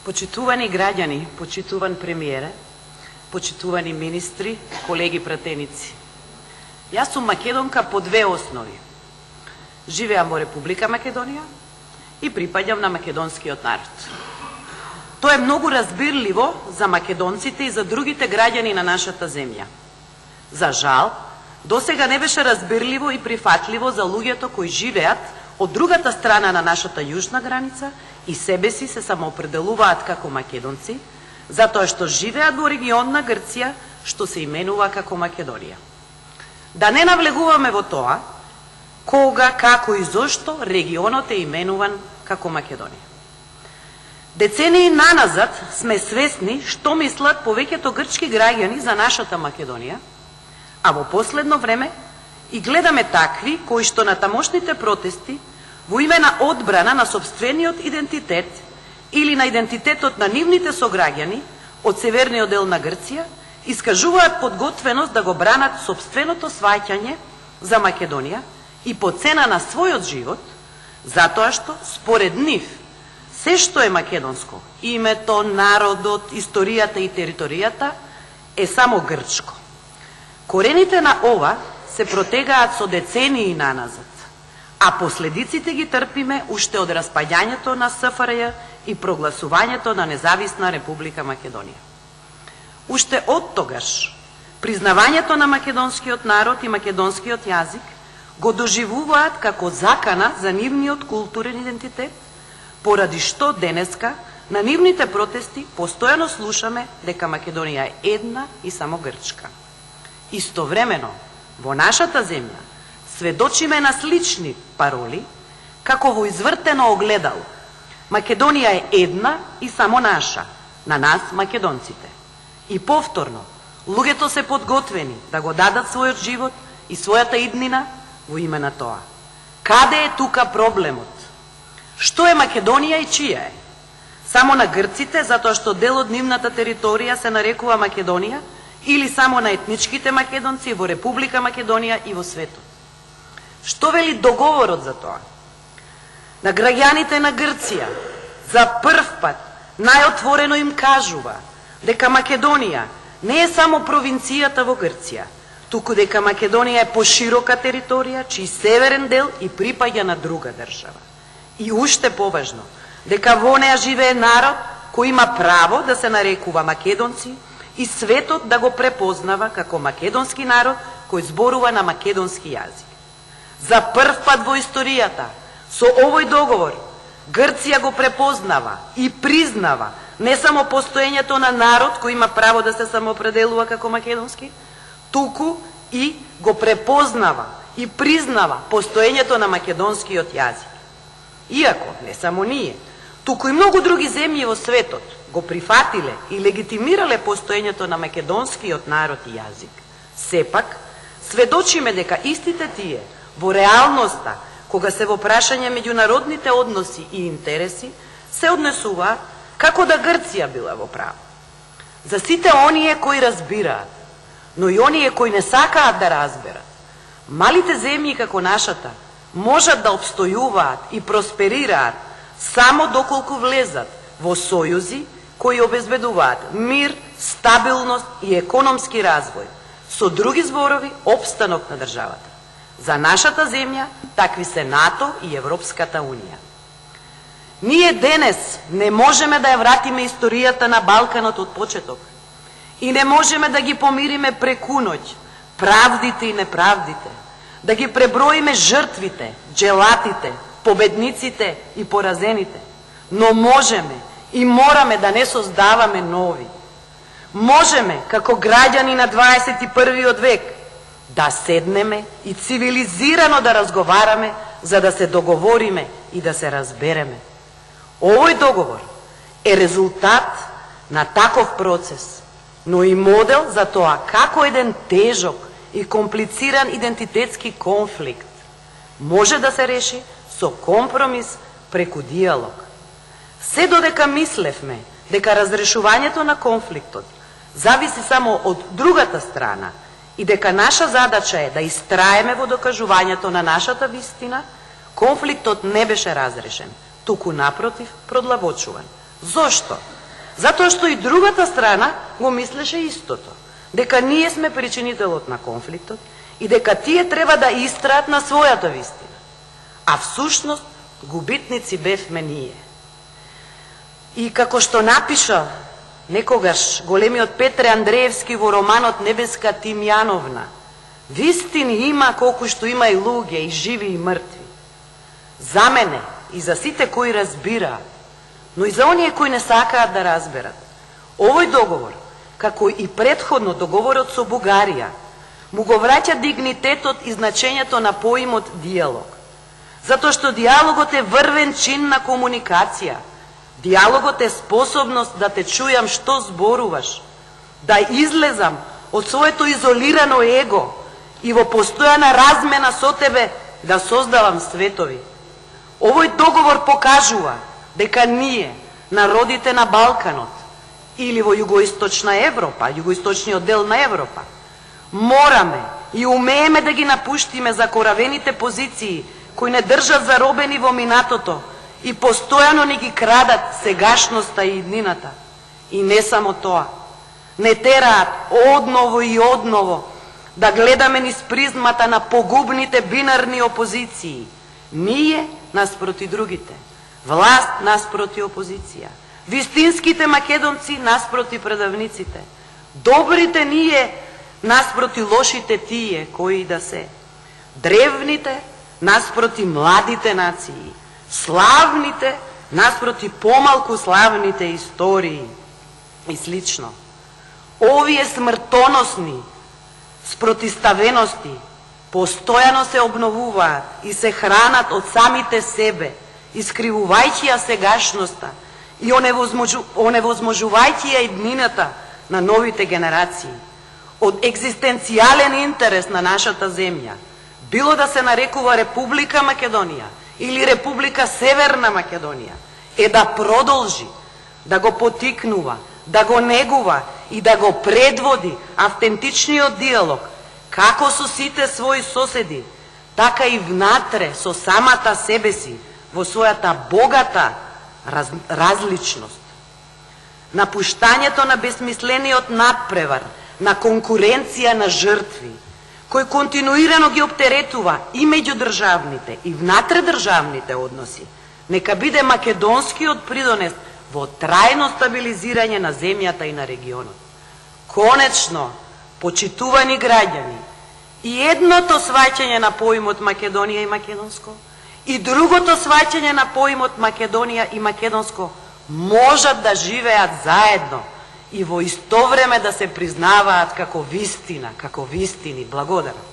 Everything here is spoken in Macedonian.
Почитувани граѓани, почитуван премиере, почитувани министри, колеги пратеници. Јас сум македонка по две основи. Живеам во Република Македонија и припаѓам на македонскиот народ. Тоа е многу разбирливо за македонците и за другите граѓани на нашата земја. За жал, досега не беше разбирливо и прифатливо за луѓето кои живеат од другата страна на нашата јужна граница и себе си се самоопределуваат како македонци, затоа што живеат во регион на Грција, што се именува како Македонија. Да не навлегуваме во тоа, кога, како и зошто регионот е именуван како Македонија. Децении наназад сме свесни што мислат повеќето грчки граѓани за нашата Македонија, а во последно време и гледаме такви кои што на тамошните протести во име на одбрана на сопствениот идентитет или на идентитетот на нивните сограѓани од северниот дел на Грција искажуваат подготвеност да го бранат сопственото сваќање за Македонија и по цена на својот живот, затоа што според нив се што е македонско, името, народот, историјата и територијата е само грчко. Корените на ова се протегаат со децении наназад, а последиците ги трпиме уште од распаѓањето на СФРЈ и прогласувањето на независна Република Македонија. Уште од тогаш, признавањето на македонскиот народ и македонскиот јазик го доживуваат како закана за нивниот културен идентитет, поради што денеска на нивните протести постојано слушаме дека Македонија е една и само грчка. Истовремено, во нашата земја сведочиме на слични пароли, како во извртено огледало. Македонија е една и само наша, на нас македонците. И повторно, луѓето се подготвени да го дадат својот живот и својата иднина во име на тоа. Каде е тука проблемот? Што е Македонија и чија е? Само на грците, затоа што дел од нивната територија се нарекува Македонија, или само на етничките македонци во Република Македонија и во светот? Што вели договорот за тоа? На граѓаните на Грција за прв пат најотворено им кажува дека Македонија не е само провинцијата во Грција, туку дека Македонија е поширока територија, чиј северен дел и припаѓа на друга држава. И уште поважно, дека во неа живее народ кој има право да се нарекува македонци и светот да го препознава како македонски народ кој зборува на македонски јазик. За прв пат во историјата, со овој договор, Грција го препознава и признава не само постоењето на народ кој има право да се самоопределува како македонски, туку и го препознава и признава постоењето на македонскиот јазик. Иако, не само ние, туку и многу други земји во светот го прифатиле и легитимирале постоењето на македонскиот народ и јазик, сепак, сведочиме дека истите тие, во реалноста, кога се во прашање меѓународните односи и интереси, се однесува како да Грција била во право. За сите оние кои разбираат, но и оние кои не сакаат да разберат, малите земји како нашата можат да обстојуваат и просперираат само доколку влезат во сојузи кои обезбедуваат мир, стабилност и економски развој, со други зборови, опстанок на државата. За нашата земја такви се НАТО и Европската Унија. Ние денес не можеме да ја вратиме историјата на Балканот од почеток и не можеме да ги помириме преку ноќ правдите и неправдите, да ги преброиме жртвите, джелатите, победниците и поразените, но можеме и мораме да не создаваме нови. Можеме, како граѓани на 21. век, да седнеме и цивилизирано да разговараме, за да се договориме и да се разбереме. Овој договор е резултат на таков процес, но и модел за тоа како еден тежок и комплициран идентитетски конфликт може да се реши со компромис преку диалог. Се додека мислевме дека разрешувањето на конфликтот зависи само од другата страна и дека наша задача е да истраеме во докажувањето на нашата вистина, конфликтот не беше разрешен, туку напротив продлабочуван. Зошто? Затоа што и другата страна го мислеше истото, дека ние сме причинителот на конфликтот и дека тие треба да истраат на својата вистина. А всушност губитници бевме ние. И како што напиша некогаш големиот Петре Андреевски во романот Небеска Тимјановна, вистини има колку што има и луѓе, и живи и мртви. За мене и за сите кои разбираат, но и за оние кои не сакаат да разберат, овој договор, како и претходно договорот со Бугарија, му го враќа дигнитетот и значењето на поимот диалог. Затоа што диалогот е врвен чин на комуникација. Диалогот е способност да те чујам што зборуваш, да излезам од своето изолирано его и во постојана размена со тебе да создавам светови. Овој договор покажува дека ние, народите на Балканот или во југоисточна Европа, југоисточниот дел на Европа, мораме и умееме да ги напуштиме закоравените позиции кои не држат заробени во минатото и постојано ни ги крадат сегашноста и иднината. И не само тоа, не тераат одново и одново да гледаме низ призмата на погубните бинарни опозиции. Ние наспроти другите, власт наспроти опозиција, вистинските македонци наспроти предавниците, добрите ние наспроти лошите тие кои да се, древните наспроти младите нации, славните наспроти помалку славните истории и слично. Овие смртоносни спротиставености постојано се обновуваат и се хранат од самите себе, искривувајќи ја сегашноста и оневозможувајќи ја иднината на новите генерации. Од екзистенцијален интерес на нашата земја, било да се нарекува Република Македонија или Република Северна Македонија, е да продолжи, да го потикнува, да го негува и да го предводи автентичниот диалог, како со сите своји соседи, така и внатре со самата себе си, во својата богата различност. Напуштањето на безсмислениот надпревар, на конкуренција на жртви, кој континуирано ги оптеретува и меѓудржавните и внатредржавните односи, нека биде македонскиот придонес во трајно стабилизирање на земјата и на регионот. Конечно, почитувани граѓани, и едното сваќање на поимот Македонија и македонско, и другото сваќање на поимот Македонија и македонско можат да живеат заедно и во исто време да се признаваат како вистина, како вистини. Благодарам.